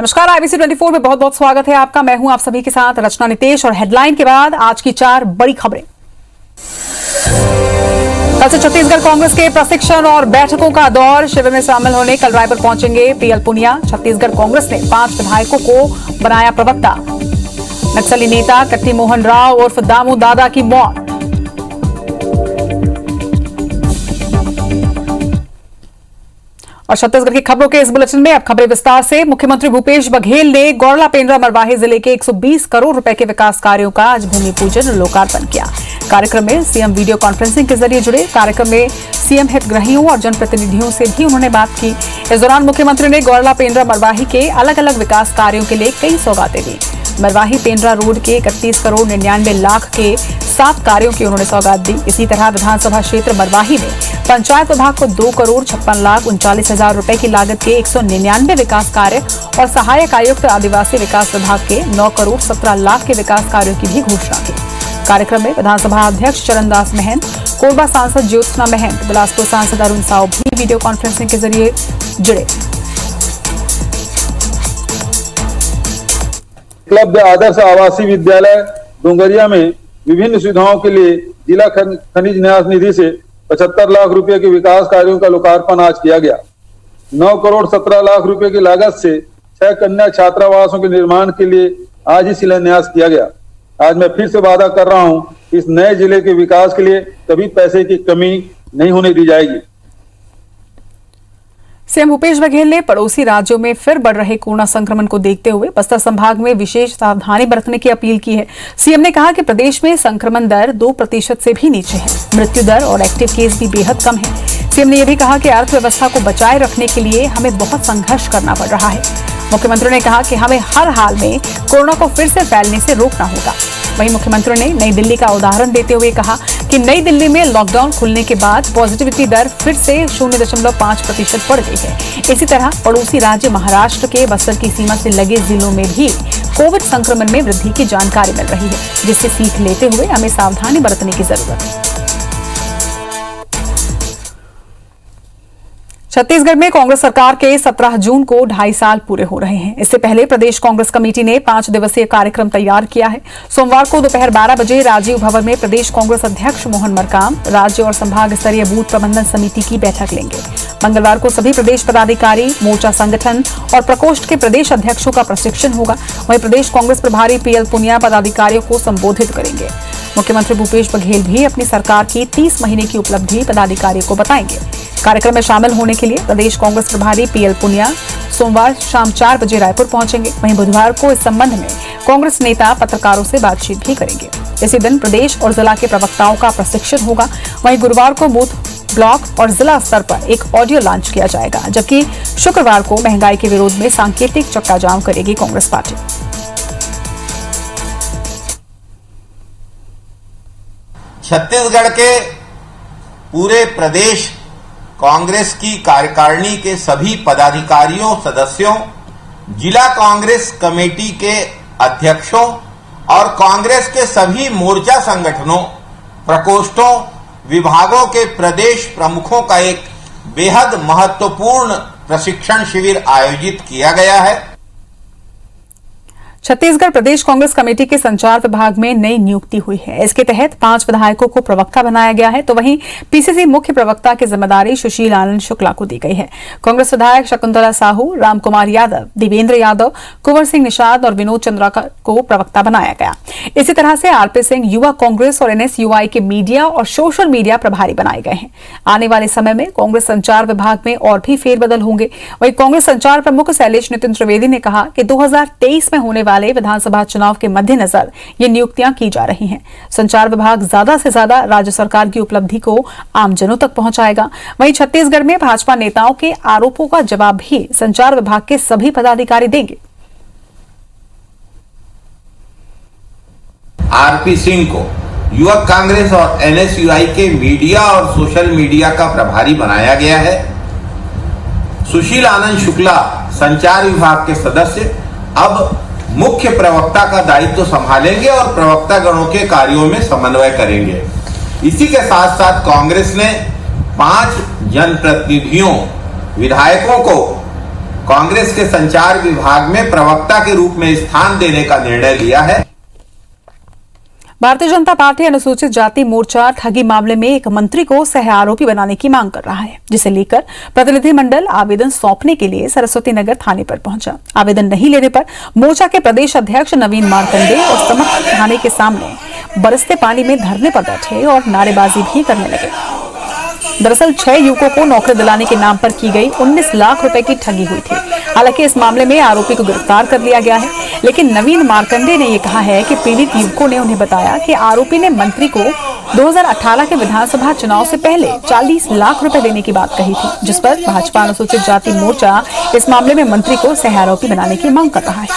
नमस्कार, IBC 24 में बहुत बहुत स्वागत है आपका। मैं हूं आप सभी के साथ रचना नितेश और हेडलाइन के बाद आज की 4 बड़ी खबरें। कल से छत्तीसगढ़ कांग्रेस के प्रशिक्षण और बैठकों का दौर। शिविर में शामिल होने कल रायपुर पहुंचेंगे PL पुनिया। छत्तीसगढ़ कांग्रेस ने 5 विधायकों को बनाया प्रवक्ता। नक्सली नेता कट्टी मोहन राव उर्फ दामू दादा की मौत। और छत्तीसगढ़ की खबरों के इस बुलेटिन में अब खबरें विस्तार से। मुख्यमंत्री भूपेश बघेल ने गौरला पेंड्रा मरवाही जिले के 120 करोड़ रुपए के विकास कार्यों का आज भूमि पूजन और लोकार्पण किया। कार्यक्रम में सीएम वीडियो कॉन्फ्रेंसिंग के जरिए जुड़े। कार्यक्रम में सीएम हितग्राहियों और जनप्रतिनिधियों से भी उन्होंने बात की। इस दौरान मुख्यमंत्री ने गौरला पेंड्रा मरवाही के अलग अलग विकास कार्यों के लिए कई सौगातें दी। मरवाही पेंड्रा रोड के 31 करोड़ 99 लाख के 7 कार्यों की उन्होंने सौगात दी। इसी तरह विधानसभा क्षेत्र मरवाही में पंचायत विभाग को 2 करोड़ 56 लाख 39 हजार रुपए की लागत के 199 विकास कार्य और सहायक आयुक्त आदिवासी विकास विभाग के 9 करोड़ 17 लाख के विकास कार्यों की भी घोषणा की। कार्यक्रम में विधानसभा अध्यक्ष चरणदास महंत, कोरबा सांसद ज्योत्सना महंत, बिलासपुर सांसद अरुण साव भी वीडियो कॉन्फ्रेंसिंग के जरिए जुड़े। उपलब्ध आदर्श आवासीय विद्यालय डोंगरिया में विभिन्न सुविधाओं के लिए जिला खनिज न्यास निधि से 75 लाख रुपए के विकास कार्यों का लोकार्पण आज किया गया। 9 करोड़ 17 लाख रुपए की लागत से 6 कन्या छात्रावासों के निर्माण के लिए आज ही शिलान्यास किया गया। आज मैं फिर से वादा कर रहा हूं, इस नए जिले के विकास के लिए कभी पैसे की कमी नहीं होने दी जाएगी। सीएम भूपेश बघेल ने पड़ोसी राज्यों में फिर बढ़ रहे कोरोना संक्रमण को देखते हुए बस्तर संभाग में विशेष सावधानी बरतने की अपील की है। सीएम ने कहा कि प्रदेश में संक्रमण दर 2% से भी नीचे है। मृत्यु दर और एक्टिव केस भी बेहद कम है। सीएम ने यह भी कहा कि अर्थव्यवस्था को बचाए रखने के लिए हमें बहुत संघर्ष करना पड़ रहा है। मुख्यमंत्री ने कहा कि हमें हर हाल में कोरोना को फिर से फैलने से रोकना होगा। वहीं मुख्यमंत्री ने नई दिल्ली का उदाहरण देते हुए कहा कि नई दिल्ली में लॉकडाउन खुलने के बाद पॉजिटिविटी दर फिर से 0.5% बढ़ गई है। इसी तरह पड़ोसी राज्य महाराष्ट्र के बस्तर की सीमा से लगे जिलों में भी कोविड संक्रमण में वृद्धि की जानकारी मिल रही है, जिससे सीख लेते हुए हमें सावधानी बरतने की जरूरत है। छत्तीसगढ़ में कांग्रेस सरकार के 17 जून को 2.5 साल पूरे हो रहे हैं। इससे पहले प्रदेश कांग्रेस कमेटी ने 5 दिवसीय कार्यक्रम तैयार किया है। सोमवार को दोपहर 12 बजे राजीव भवन में प्रदेश कांग्रेस अध्यक्ष मोहन मरकाम राज्य और संभाग स्तरीय बूथ प्रबंधन समिति की बैठक लेंगे। मंगलवार को सभी प्रदेश पदाधिकारी, मोर्चा संगठन और प्रकोष्ठ के प्रदेश अध्यक्षों का प्रशिक्षण होगा। वहीं प्रदेश कांग्रेस प्रभारी PL पुनिया पदाधिकारियों को संबोधित करेंगे। मुख्यमंत्री भूपेश बघेल भी अपनी सरकार की 30 महीने की उपलब्धि पदाधिकारियों को बताएंगे। कार्यक्रम में शामिल होने के लिए प्रदेश कांग्रेस प्रभारी PL पुनिया सोमवार शाम 4 बजे रायपुर पहुंचेंगे। वहीं बुधवार को इस संबंध में कांग्रेस नेता पत्रकारों से बातचीत भी करेंगे। इसी दिन प्रदेश और जिला के प्रवक्ताओं का प्रशिक्षण होगा। वहीं गुरुवार को बूथ, ब्लॉक और जिला स्तर पर एक ऑडियो लॉन्च किया जाएगा, जबकि शुक्रवार को महंगाई के विरोध में सांकेतिक चक्का जाम करेगी कांग्रेस पार्टी। छत्तीसगढ़ के पूरे प्रदेश कांग्रेस की कार्यकारिणी के सभी पदाधिकारियों, सदस्यों, जिला कांग्रेस कमेटी के अध्यक्षों और कांग्रेस के सभी मोर्चा संगठनों, प्रकोष्ठों, विभागों के प्रदेश प्रमुखों का एक बेहद महत्वपूर्ण प्रशिक्षण शिविर आयोजित किया गया है। छत्तीसगढ़ प्रदेश कांग्रेस कमेटी के संचार विभाग में नई नियुक्ति हुई है। इसके तहत 5 विधायकों को प्रवक्ता बनाया गया है, तो वहीं PCC मुख्य प्रवक्ता की जिम्मेदारी सुशील आनंद शुक्ला को दी गई है। कांग्रेस विधायक शकुंतला साहू, रामकुमार यादव, देवेंद्र यादव, कुंवर सिंह निषाद और विनोद चंद्राकर को प्रवक्ता बनाया गया। इसी तरह से RP सिंह युवा कांग्रेस और NSUI के मीडिया और सोशल मीडिया प्रभारी बनाए गए हैं। आने वाले समय में कांग्रेस संचार विभाग में और भी फेरबदल होंगे। वहीं कांग्रेस संचार प्रमुख शैलेश नितिन त्रिवेदी ने कहा कि 2023 में होने वाले विधानसभा चुनाव के मद्देनजर ये नियुक्तियां की जा रही हैं। संचार विभाग ज्यादा से ज्यादा राज्य सरकार की उपलब्धि को आमजनों तक पहुंचाएगा। वहीं छत्तीसगढ़ में भाजपा नेताओं के आरोपों का जवाब भी संचार विभाग के सभी पदाधिकारी देंगे। RP सिंह को युवक कांग्रेस और NSUI के मीडिया और सोशल मीडिया का प्रभारी बनाया गया है। सुशील आनंद शुक्ला संचार विभाग के सदस्य अब मुख्य प्रवक्ता का दायित्व संभालेंगे और प्रवक्ता गणों के कार्यों में समन्वय करेंगे। इसी के साथ साथ कांग्रेस ने 5 जनप्रतिनिधियों, विधायकों को कांग्रेस के संचार विभाग में प्रवक्ता के रूप में स्थान देने का निर्णय लिया है। भारतीय जनता पार्टी अनुसूचित जाति मोर्चा ठगी मामले में एक मंत्री को सह आरोपी बनाने की मांग कर रहा है, जिसे लेकर प्रतिनिधिमंडल आवेदन सौंपने के लिए सरस्वती नगर थाने पर पहुंचा। आवेदन नहीं लेने पर मोर्चा के प्रदेश अध्यक्ष नवीन मार्कंडे और समर्थक थाने के सामने बरसते पानी में धरने पर बैठे और नारेबाजी भी करने लगे। दरअसल 6 युवकों को नौकरी दिलाने के नाम पर की गई 19 लाख रुपए की ठगी हुई थी। हालांकि इस मामले में आरोपी को गिरफ्तार कर लिया गया है, लेकिन नवीन मार्कंडे ने यह कहा है कि पीड़ित युवकों ने उन्हें बताया कि आरोपी ने मंत्री को 2018 के विधानसभा चुनाव से पहले 40 लाख रुपए देने की बात कही थी, जिस पर भाजपा अनुसूचित जाति मोर्चा इस मामले में मंत्री को सह आरोपी बनाने की मांग कर रहा है।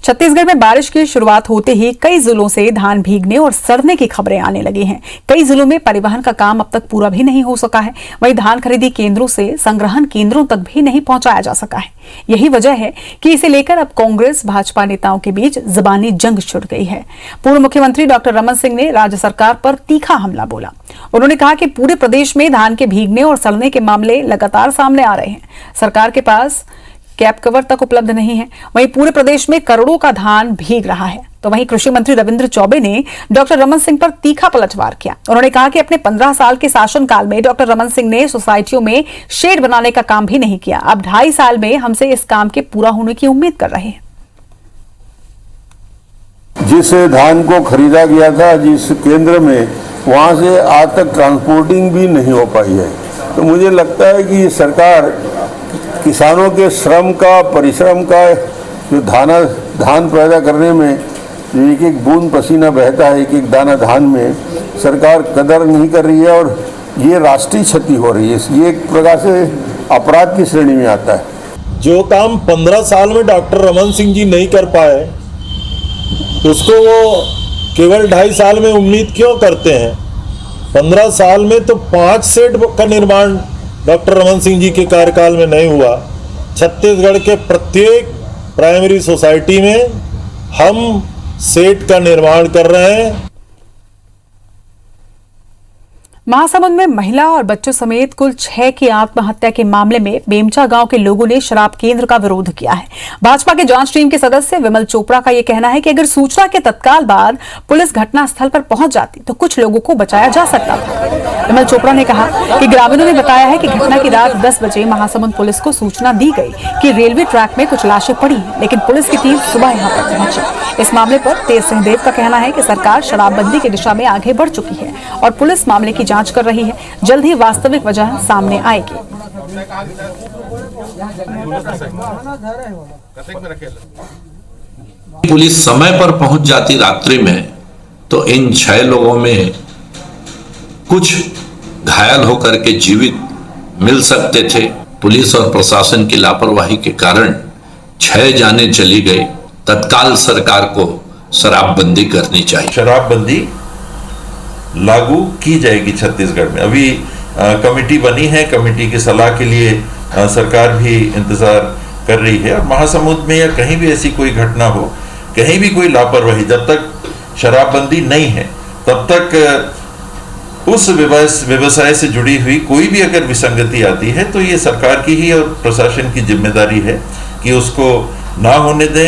छत्तीसगढ़ में बारिश की शुरुआत होते ही कई जिलों से धान भीगने और सड़ने की खबरें आने लगी हैं। कई जिलों में परिवहन का काम अब तक पूरा भी नहीं हो सका है। वहीं धान खरीदी केंद्रों से संग्रहण केंद्रों तक भी नहीं पहुंचाया जा सका है। यही वजह है कि इसे लेकर अब कांग्रेस भाजपा नेताओं के बीच जबानी जंग छिड़ गई है। पूर्व मुख्यमंत्री डॉक्टर रमन सिंह ने राज्य सरकार पर तीखा हमला बोला। उन्होंने कहा कि पूरे प्रदेश में धान के भीगने और सड़ने के मामले लगातार सामने आ रहे हैं। सरकार के पास कैप कवर तक उपलब्ध नहीं है। वहीं पूरे प्रदेश में करोड़ों का धान भीग रहा है। तो वहीं कृषि मंत्री रविंद्र चौबे ने डॉक्टर रमन सिंह पर तीखा पलटवार किया। उन्होंने कहा कि अपने 15 साल के शासनकाल में डॉक्टर रमन सिंह ने सोसाइटियों में शेड बनाने का काम भी नहीं किया। अब 2.5 साल में हमसे इस काम के पूरा होने की उम्मीद कर रहे हैं। जिस धान को खरीदा गया था जिस केंद्र में, वहां से आज तक ट्रांसपोर्टिंग भी नहीं हो पाई है। तो मुझे लगता है कि सरकार किसानों के श्रम का, परिश्रम का, जो धान पैदा करने में एक एक बूंद पसीना बहता है, एक एक दाना धान में, सरकार कदर नहीं कर रही है और ये राष्ट्रीय क्षति हो रही है। ये एक प्रकार से अपराध की श्रेणी में आता है। जो काम 15 साल में डॉक्टर रमन सिंह जी नहीं कर पाए, उसको वो केवल 2.5 साल में उम्मीद क्यों करते हैं? 15 साल में तो 5 सेट का निर्माण डॉक्टर रमन सिंह जी के कार्यकाल में नहीं हुआ। छत्तीसगढ़ के प्रत्येक प्राइमरी सोसाइटी में हम सेट का निर्माण कर रहे हैं। महासमुंद में महिला और बच्चों समेत कुल 6 की आत्महत्या के मामले में बेमचा गांव के लोगों ने शराब केंद्र का विरोध किया है। भाजपा के जांच टीम के सदस्य विमल चोपड़ा का यह कहना है कि अगर सूचना के तत्काल बाद पुलिस घटनास्थल पर पहुंच जाती तो कुछ लोगों को बचाया जा सकता था। विमल चोपड़ा ने कहा कि ग्रामीणों ने बताया है कि घटना की रात 10 बजे महासमुंद पुलिस को सूचना दी गई कि रेलवे ट्रैक में कुछ लाशें पड़ी हैं, लेकिन पुलिस की टीम सुबह यहां पर पहुंची। इस मामले पर तेज सिंहदेव का कहना है कि सरकार शराबबंदी की दिशा में आगे बढ़ चुकी है और पुलिस मामले की जांच कर रही है। जल्द ही वास्तविक वजह सामने आएगी। पुलिस समय पर पहुंच जाती रात्रि में तो इन 6 लोगों में कुछ घायल होकर के जीवित मिल सकते थे। पुलिस और प्रशासन की लापरवाही के कारण 6 जाने चली गई। तत्काल सरकार को शराबबंदी करनी चाहिए। शराबबंदी लागू की जाएगी छत्तीसगढ़ में। अभी कमेटी बनी है, कमेटी की सलाह के लिए सरकार भी इंतजार कर रही है। और महासमुंद में या कहीं भी ऐसी कोई घटना हो, कहीं भी कोई लापरवाही, जब तक शराबबंदी नहीं है तब तक उस व्यवसाय से जुड़ी हुई कोई भी अगर विसंगति आती है तो ये सरकार की ही और प्रशासन की जिम्मेदारी है कि उसको ना होने दें।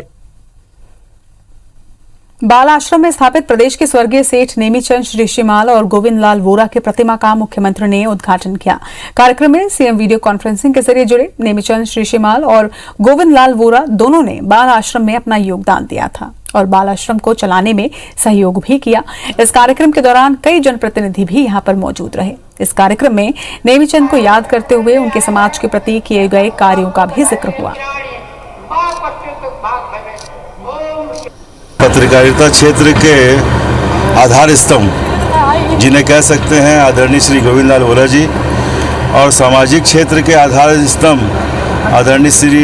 बाल आश्रम में स्थापित प्रदेश के स्वर्गीय सेठ नेमीचंद ऋषिमाल और गोविंद लाल वोरा की प्रतिमा का मुख्यमंत्री ने उद्घाटन किया। कार्यक्रम में सीएम वीडियो कॉन्फ्रेंसिंग के जरिए जुड़े। नेमीचंद ऋषिमाल और गोविंद लाल वोरा दोनों ने बाल आश्रम में अपना योगदान दिया था और बाल आश्रम को चलाने में सहयोग भी किया। इस कार्यक्रम के दौरान कई जनप्रतिनिधि भी यहां पर मौजूद रहे। इस कार्यक्रम में नेमीचंद को याद करते हुए उनके समाज के प्रति किए गए कार्यों का भी जिक्र हुआ। पत्रकारिता क्षेत्र के आधार स्तंभ जिन्हें कह सकते हैं आदरणीय श्री गोविंद लाल वोरा जी, और सामाजिक क्षेत्र के आधार स्तंभ आदरणीय श्री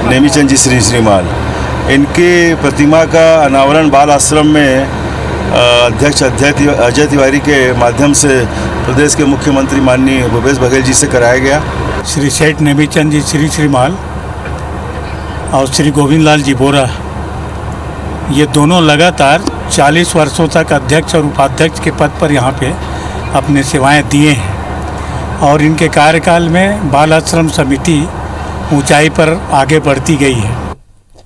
नेमीचंद जी श्रीमाल, इनकी प्रतिमा का अनावरण बाल आश्रम में अध्यक्ष अजय तिवारी के माध्यम से प्रदेश के मुख्यमंत्री माननीय भूपेश बघेल जी से कराया गया। श्री सेठ नेमीचंद जी श्रीमाल और श्री गोविंद लाल जी वोरा, ये दोनों लगातार 40 वर्षों तक अध्यक्ष और उपाध्यक्ष के पद पर यहाँ पे अपने सेवाएं दिए हैं और इनके कार्यकाल में बाल आश्रम समिति ऊंचाई पर आगे बढ़ती गई है।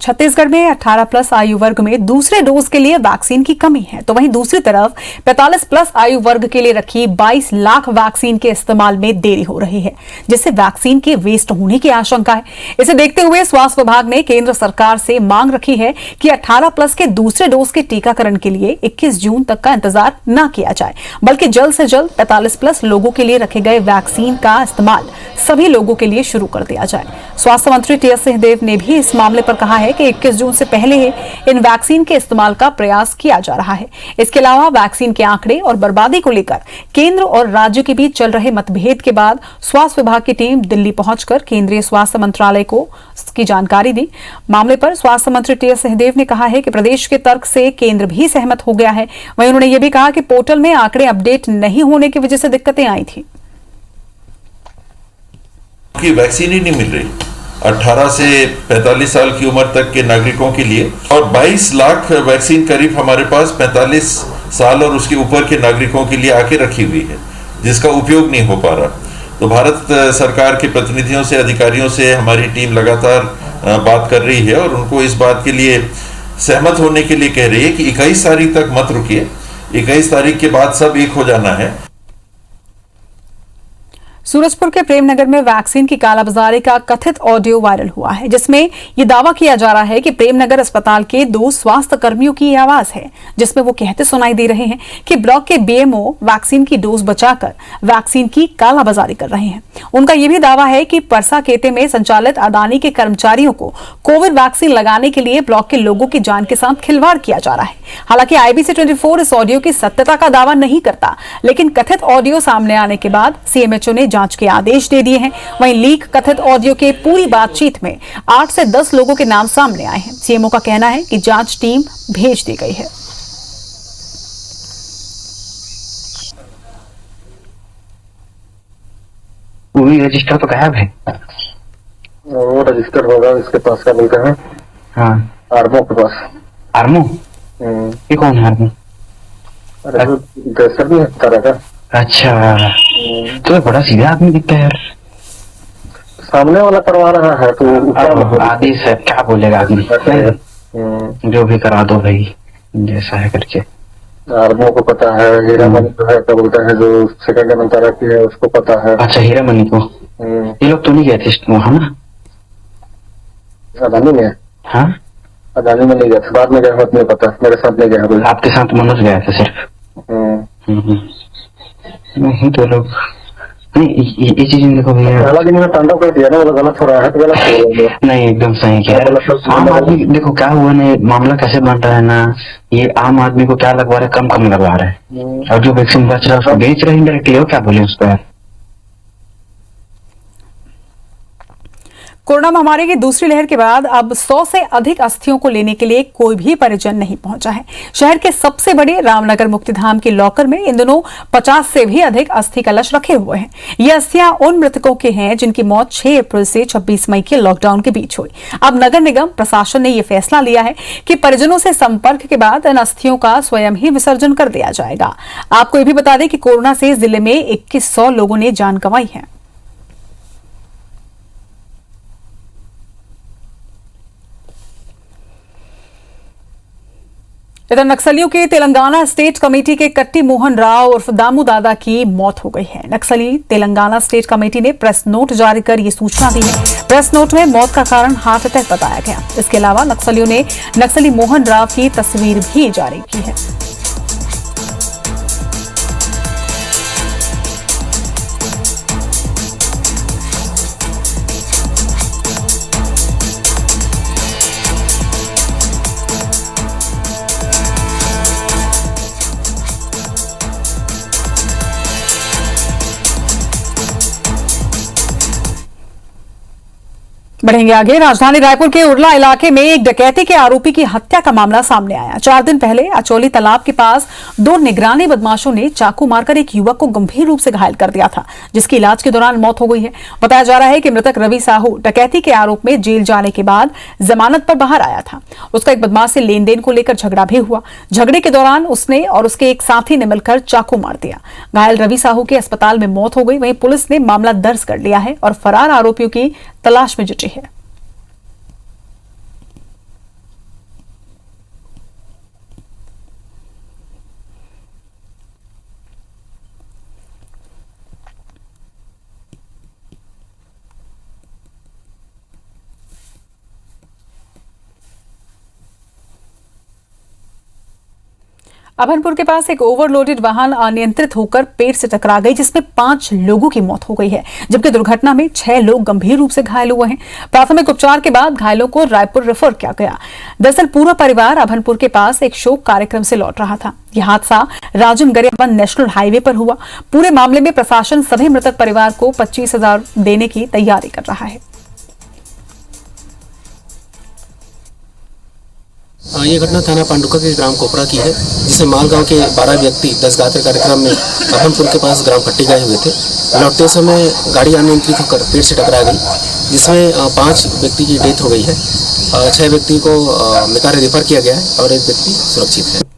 छत्तीसगढ़ में 18 प्लस आयु वर्ग में दूसरे डोज के लिए वैक्सीन की कमी है, तो वहीं दूसरी तरफ 45 प्लस आयु वर्ग के लिए रखी 22 लाख वैक्सीन के इस्तेमाल में देरी हो रही है, जिससे वैक्सीन के वेस्ट होने की आशंका है। इसे देखते हुए स्वास्थ्य विभाग ने केंद्र सरकार से मांग रखी है कि 18 प्लस के दूसरे डोज के टीकाकरण के लिए 21 जून तक का इंतजार न किया जाए, बल्कि जल्द से जल्द 45 प्लस लोगों के लिए रखे गए वैक्सीन का इस्तेमाल सभी लोगों के लिए शुरू कर दिया जाए। स्वास्थ्य मंत्री टी.एस. सिंहदेव ने भी इस मामले पर कहा है कि 21 जून से पहले ही इन वैक्सीन के इस्तेमाल का प्रयास किया जा रहा है। इसके अलावा वैक्सीन के आंकड़े और बर्बादी को लेकर केंद्र और राज्य के बीच चल रहे मतभेद के बाद स्वास्थ्य विभाग की टीम दिल्ली पहुंचकर केंद्रीय स्वास्थ्य मंत्रालय को की जानकारी दी। मामले पर स्वास्थ्य मंत्री टी.एस. सिंहदेव ने कहा है कि प्रदेश के तर्क से केंद्र भी सहमत हो गया है। वहीं उन्होंने यह भी कहा कि पोर्टल में आंकड़े अपडेट नहीं होने की वजह से दिक्कतें आई थी। की वैक्सीन ही नहीं मिल रही 18 से 45 साल की उम्र तक के नागरिकों के लिए, और 22 लाख वैक्सीन करीब हमारे पास 45 साल और उसके ऊपर के नागरिकों के लिए आके रखी हुई है, जिसका उपयोग नहीं हो पा रहा। तो भारत सरकार के प्रतिनिधियों से, अधिकारियों से हमारी टीम लगातार बात कर रही है और उनको इस बात के लिए सहमत होने के लिए कह रही है कि 21 तारीख तक मत रुकिए, 21 तारीख के बाद सब एक हो जाना है। सूरजपुर के प्रेमनगर में वैक्सीन की कालाबाजारी का कथित ऑडियो वायरल हुआ है, जिसमें यह दावा किया जा रहा है कि प्रेमनगर अस्पताल के 2 स्वास्थ्य कर्मियों की आवाज है, जिसमें वो कहते सुनाई दे रहे हैं कि ब्लॉक के बीएमओ वैक्सीन की डोज बचाकर वैक्सीन की कालाबाजारी कर रहे हैं। उनका यह भी दावा है कि परसा केते में संचालित अदानी के कर्मचारियों को कोविड वैक्सीन लगाने के लिए ब्लॉक के लोगों की जान के साथ खिलवाड़ किया जा रहा है। हालांकि IBC 24 इस ऑडियो की सत्यता का दावा नहीं करता, लेकिन कथित ऑडियो सामने आने के बाद CMHO ने जांच के आदेश दे दिए हैं। वहीं लीक कथित ऑडियो के पूरी बातचीत में 8 से 10 लोगों के नाम सामने आए हैं। CMO का कहना है कि जांच टीम भेज दी गई है। पूरी रजिस्टर तो गायब है। वो रजिस्टर होगा इसके पास, क्या बोलते हैं, हाँ, आर्मो के पास। आर्मो? ये कौन है आर्मो? अरे ड्रेसर भी है तरह का। अच्छा, तो बड़ा सीधा आदमी दिखता है यार। सामने वाला करवा रहा है तो आदेश है, क्या बोलेगा आदमी। जो भी करा दो भाई, जैसा है करके। आर्मो को पता है, हीरामणि जो है क्या बोलते हैं, जो सेकंड मंत्रा की है उसको पता है। अच्छा, हीरामणि को ये लोग तो नहीं गए थे वहाँ ना? अदानी में? हाँ, अदानी में नहीं गया था, बाद में गया, नहीं पता, मेरे साथ नहीं गया। आपके साथ मनोज गया था सिर्फ? नहीं तो लोग नहीं, ये चीज देखो भैया, हालांकि मैंने तांडव कर दिया ना, वो गलत हो रहा है तो गलत हो रहा है। नहीं, एकदम सही किया। आम आदमी देखो क्या हुआ ना, मामला कैसे बन रहा है ना, ये आम आदमी को क्या लगवा रहा है, कम लगवा रहा है, और जो वैक्सीन बच रहा है उसको बेच रहे हैं डायरेक्टली। और क्या बोले उस पर। कोरोना महामारी की दूसरी लहर के बाद अब 100 से अधिक अस्थियों को लेने के लिए कोई भी परिजन नहीं पहुंचा है। शहर के सबसे बड़े रामनगर मुक्तिधाम के लॉकर में इन दिनों 50 से भी अधिक अस्थि कलश रखे हुए हैं। ये अस्थियां उन मृतकों के हैं जिनकी मौत 6 अप्रैल से 26 मई के लॉकडाउन के बीच हुई। अब नगर निगम प्रशासन ने यह फैसला लिया है कि परिजनों से संपर्क के बाद इन अस्थियों का स्वयं ही विसर्जन कर दिया जाएगा। आपको ये भी बता दें कि कोरोना से जिले में 2100 लोगों ने जान गंवाई है। इधर नक्सलियों के तेलंगाना स्टेट कमेटी के कट्टी मोहन राव उर्फ दामू दादा की मौत हो गई है। नक्सली तेलंगाना स्टेट कमेटी ने प्रेस नोट जारी कर ये सूचना दी है। प्रेस नोट में मौत का कारण हार्ट अटैक बताया गया। इसके अलावा नक्सलियों ने नक्सली मोहन राव की तस्वीर भी जारी की है। बढ़ेंगे आगे। राजधानी रायपुर के उरला इलाके में एक डकैती के आरोपी की हत्या का मामला सामने आया। 4 दिन पहले अचौली तालाब के पास 2 निगरानी बदमाशों ने चाकू मारकर एक युवक को गंभीर रूप से घायल कर दिया था, जिसकी इलाज के दौरान मौत हो गई है। बताया जा रहा है कि मृतक रवि साहू डकैती के आरोप में जेल जाने के बाद जमानत पर बाहर आया था। उसका एक बदमाश से लेन देन को लेकर झगड़ा भी हुआ। झगड़े के दौरान उसने और उसके एक साथी ने मिलकर चाकू मार दिया। घायल रवि साहू की अस्पताल में मौत हो गई। वहीं पुलिस ने मामला दर्ज कर लिया है और फरार आरोपियों की तलाश में जुटी है। अभनपुर के पास एक ओवरलोडेड वाहन अनियंत्रित होकर पेड़ से टकरा गई, जिसमें 5 लोगों की मौत हो गई है, जबकि दुर्घटना में 6 लोग गंभीर रूप से घायल हुए हैं। प्राथमिक उपचार के बाद घायलों को रायपुर रेफर किया गया। दरअसल पूरा परिवार अभनपुर के पास एक शोक कार्यक्रम से लौट रहा था। यह हादसा राजन गरियाबंद नेशनल हाईवे पर हुआ। पूरे मामले में प्रशासन सभी मृतक परिवार को 25,000 देने की तैयारी कर रहा है। ये घटना थाना पांडुका के ग्राम कोपरा की है, जिसमें मालगांव के 12 व्यक्ति 10 गात्र कार्यक्रम में अभनपुर के पास ग्राम पट्टी गए हुए थे। लौटते समय गाड़ी अनियंत्रित होकर पेड़ से टकरा गई, जिसमें 5 व्यक्ति की डेथ हो गई है। 6 व्यक्ति को मेकारे रेफर किया गया है और 1 व्यक्ति सुरक्षित है।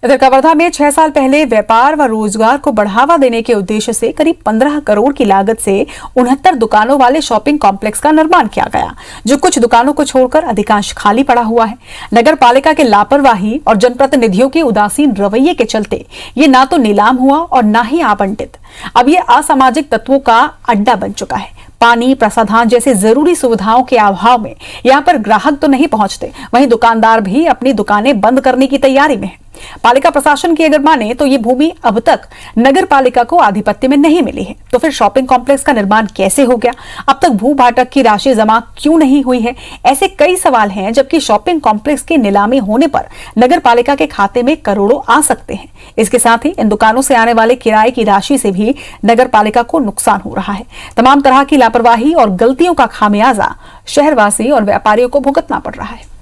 इधर कवर्धा में 6 साल पहले व्यापार व रोजगार को बढ़ावा देने के उद्देश्य से करीब 15 करोड़ की लागत से 69 दुकानों वाले शॉपिंग कॉम्प्लेक्स का निर्माण किया गया, जो कुछ दुकानों को छोड़कर अधिकांश खाली पड़ा हुआ है। नगर पालिका के लापरवाही और जनप्रतिनिधियों के उदासीन रवैये के चलते ये ना तो नीलाम हुआ और ना ही आवंटित। अब ये असामाजिक तत्वों का अड्डा बन चुका है। पानी, प्रसाधन जैसे जरूरी सुविधाओं के अभाव में यहाँ पर ग्राहक तो नहीं पहुंचते, वहीं दुकानदार भी अपनी दुकानें बंद करने की तैयारी में है। पालिका प्रशासन की अगर माने तो ये भूमि अब तक नगर पालिका को आधिपत्य में नहीं मिली है, तो फिर शॉपिंग कॉम्प्लेक्स का निर्माण कैसे हो गया? अब तक भू भाटक की राशि जमा क्यों नहीं हुई है? ऐसे कई सवाल हैं, जबकि शॉपिंग कॉम्प्लेक्स की नीलामी होने पर नगर पालिका के खाते में करोड़ों आ सकते हैं। इसके साथ ही इन दुकानों से आने वाले किराए की राशि से भी नगर पालिका को नुकसान हो रहा है। तमाम तरह की लापरवाही और गलतियों का खामियाजा शहरवासी और व्यापारियों को भुगतना पड़ रहा है।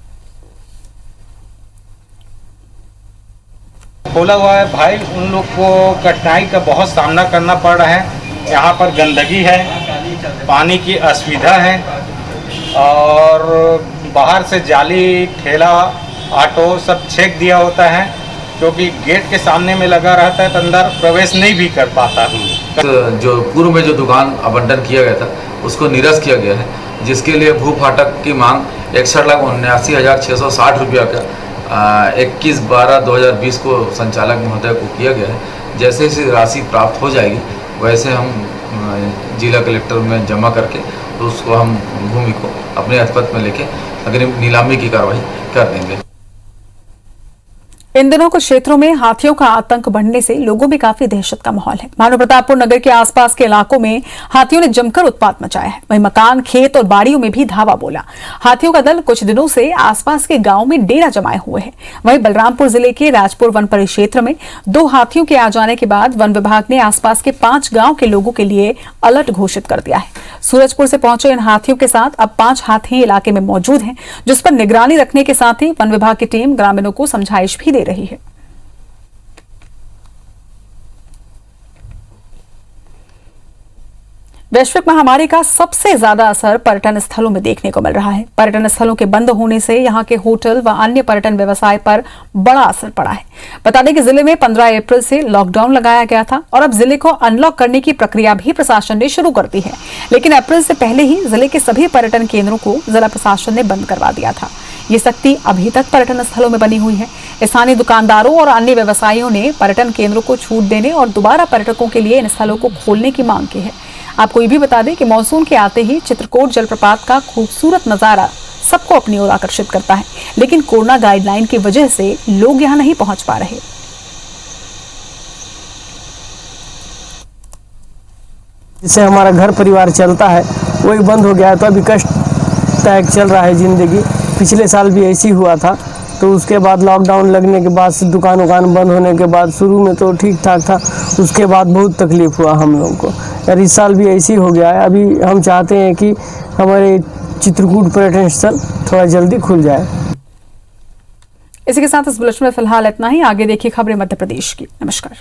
खोला हुआ है भाई, उन लोग को कठिनाई का बहुत सामना करना पड़ रहा है। यहाँ पर गंदगी है, पानी की असुविधा है और बाहर से जाली, ठेला, ऑटो सब छेक दिया होता है, क्योंकि गेट के सामने में लगा रहता है तो अंदर प्रवेश नहीं भी कर पाता। जो पूर्व में जो दुकान आवंटन किया गया था उसको निरस्त किया गया है, जिसके लिए भू फाटक की मांग 61,79,660 रुपया का 21/12/2020 को संचालक महोदय को किया गया है। जैसे ही राशि प्राप्त हो जाएगी वैसे हम जिला कलेक्टर में जमा करके तो उसको हम भूमि को अपने अधिपत्य में लेके अग्रिम नीलामी की कार्रवाई कर देंगे। इन दिनों कुछ क्षेत्रों में हाथियों का आतंक बढ़ने से लोगों में काफी दहशत का माहौल है। भानु प्रतापपुर नगर के आसपास के इलाकों में हाथियों ने जमकर उत्पात मचाया है। वहीं मकान, खेत और बाड़ियों में भी धावा बोला। हाथियों का दल कुछ दिनों से आसपास के गांव में डेरा जमाए हुए है। वहीं बलरामपुर जिले के राजपुर वन परिक्षेत्र में 2 हाथियों के आ जाने के बाद वन विभाग ने आसपास के 5 गाँव के लोगों के लिए अलर्ट घोषित कर दिया है। सूरजपुर से पहुंचे इन हाथियों के साथ अब 5 हाथी इलाके में मौजूद हैं, जिस पर निगरानी रखने के साथ ही वन विभाग की टीम ग्रामीणों को समझाइश भी दे रही है। वैश्विक महामारी का सबसे ज्यादा असर पर्यटन स्थलों में देखने को मिल रहा है। पर्यटन स्थलों के बंद होने से यहां के होटल व अन्य पर्यटन व्यवसाय पर बड़ा असर पड़ा है। बता दें कि जिले में 15 अप्रैल से लॉकडाउन लगाया गया था और अब जिले को अनलॉक करने की प्रक्रिया भी प्रशासन ने शुरू कर दी है, लेकिन अप्रैल से पहले ही जिले के सभी पर्यटन केंद्रों को जिला प्रशासन ने बंद करवा दिया था। ये सख्ती अभी तक पर्यटन स्थलों में बनी हुई है। स्थानीय दुकानदारों और अन्य व्यवसायियों ने पर्यटन केंद्रों को छूट देने और दोबारा पर्यटकों के लिए इन स्थलों को खोलने की मांग की है। आपको ये भी बता दें कि मानसून के आते ही चित्रकोट जलप्रपात का खूबसूरत नजारा सबको अपनी ओर आकर्षित करता है, लेकिन कोरोना गाइडलाइन की वजह से लोग यहां नहीं पहुंच पा रहे। जिससे हमारा घर परिवार चलता है वही बंद हो गया है, तो अभी कष्टदायक चल रहा है जिंदगी। पिछले साल भी ऐसी हुआ था, तो उसके बाद लॉकडाउन लगने के बाद से दुकान बंद होने के बाद शुरू में तो ठीक ठाक था, उसके बाद बहुत तकलीफ हुआ हम लोगों को। यार इस साल भी ऐसे ही हो गया है। अभी हम चाहते हैं कि हमारे चित्रकूट पर्यटन स्थल थोड़ा जल्दी खुल जाए। इसी के साथ इस बुलेटिन में फिलहाल इतना ही। आगे देखिए खबरें मध्य प्रदेश की। नमस्कार।